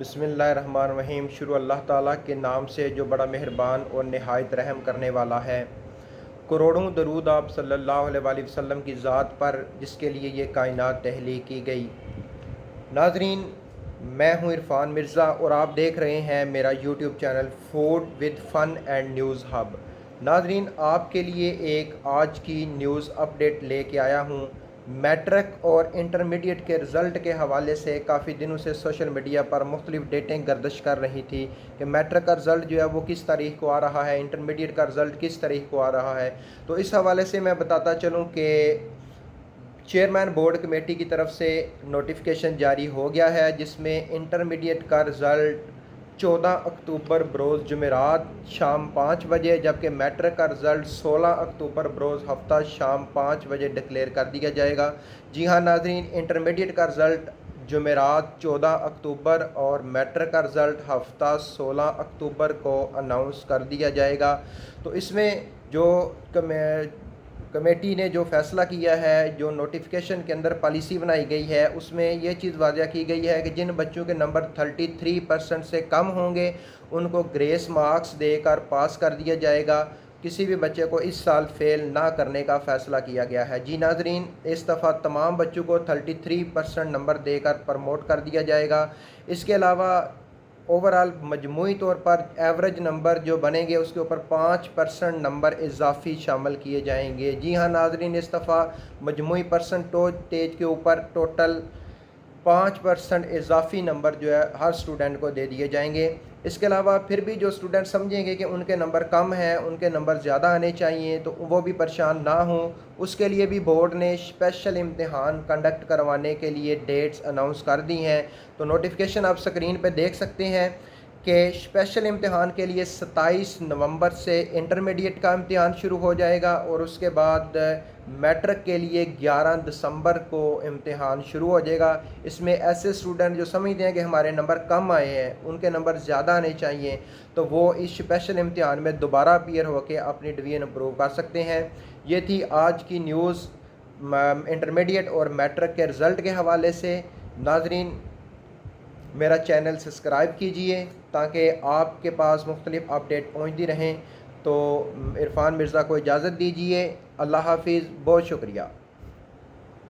بسم اللہ الرحمن الرحیم۔ شروع اللہ تعالیٰ کے نام سے جو بڑا مہربان اور نہایت رحم کرنے والا ہے۔ کروڑوں درود آپ صلی اللہ علیہ وآلہ وسلم کی ذات پر جس کے لیے یہ کائنات تخلیق کی گئی۔ ناظرین، میں ہوں عرفان مرزا اور آپ دیکھ رہے ہیں میرا YouTube channel food with fun and news hub. ناظرین، آپ کے لیے ایک آج کی نیوز اپڈیٹ لے کے آیا ہوں۔ میٹرک اور انٹرمیڈیٹ کے رزلٹ کے حوالے سے کافی دنوں سے سوشل میڈیا پر مختلف ڈیٹیں گردش کر رہی تھی کہ میٹرک کا رزلٹ جو ہے وہ کس تاریخ کو آ رہا ہے، انٹرمیڈیٹ کا رزلٹ کس تاریخ کو آ رہا ہے۔ تو اس حوالے سے میں بتاتا چلوں کہ چیئرمین بورڈ کمیٹی کی طرف سے نوٹیفیکیشن جاری ہو گیا ہے، جس میں انٹرمیڈیٹ کا رزلٹ 14 اکتوبر بروز جمعرات شام 5 بجے، جبکہ میٹرک کا رزلٹ 16 اکتوبر بروز ہفتہ شام 5 بجے ڈکلیئر کر دیا جائے گا۔ جی ہاں ناظرین، انٹرمیڈیٹ کا رزلٹ جمعرات 14 اکتوبر اور میٹرک کا رزلٹ ہفتہ 16 اکتوبر کو اناؤنس کر دیا جائے گا۔ تو اس میں جو کمیٹی نے جو فیصلہ کیا ہے، جو نوٹیفیکیشن کے اندر پالیسی بنائی گئی ہے، اس میں یہ چیز واضح کی گئی ہے کہ جن بچوں کے نمبر 33% سے کم ہوں گے ان کو گریس مارکس دے کر پاس کر دیا جائے گا۔ کسی بھی بچے کو اس سال فیل نہ کرنے کا فیصلہ کیا گیا ہے۔ جی ناظرین، اس دفعہ تمام بچوں کو 33% نمبر دے کر پروموٹ کر دیا جائے گا۔ اس کے علاوہ اوورال مجموعی طور پر ایوریج نمبر جو بنیں گے اس کے اوپر 5% نمبر اضافی شامل کیے جائیں گے۔ جی ہاں ناظرین، اس دفعہ مجموعی پرسنٹیج کے اوپر ٹوٹل 5% اضافی نمبر جو ہے ہر سٹوڈنٹ کو دے دیے جائیں گے۔ اس کے علاوہ پھر بھی جو سٹوڈنٹ سمجھیں گے کہ ان کے نمبر کم ہیں، ان کے نمبر زیادہ آنے چاہیے، تو وہ بھی پریشان نہ ہوں۔ اس کے لیے بھی بورڈ نے اسپیشل امتحان کنڈکٹ کروانے کے لیے ڈیٹس اناؤنس کر دی ہیں۔ تو نوٹیفیکیشن آپ سکرین پہ دیکھ سکتے ہیں کہ اسپیشل امتحان کے لیے 27 نومبر سے انٹرمیڈیٹ کا امتحان شروع ہو جائے گا اور اس کے بعد میٹرک کے لیے 11 دسمبر کو امتحان شروع ہو جائے گا۔ اس میں ایسے اسٹوڈنٹ جو سمجھتے ہیں کہ ہمارے نمبر کم آئے ہیں، ان کے نمبر زیادہ آنے چاہیے، تو وہ اس اسپیشل امتحان میں دوبارہ اپیئر ہو کے اپنی ڈویژن امپروو کر سکتے ہیں۔ یہ تھی آج کی نیوز انٹرمیڈیٹ اور میٹرک کے رزلٹ کے حوالے سے۔ ناظرین، میرا چینل سبسکرائب کیجئے تاکہ آپ کے پاس مختلف اپڈیٹ پہنچتی رہیں۔ تو عرفان مرزا کو اجازت دیجئے۔ اللہ حافظ، بہت شکریہ۔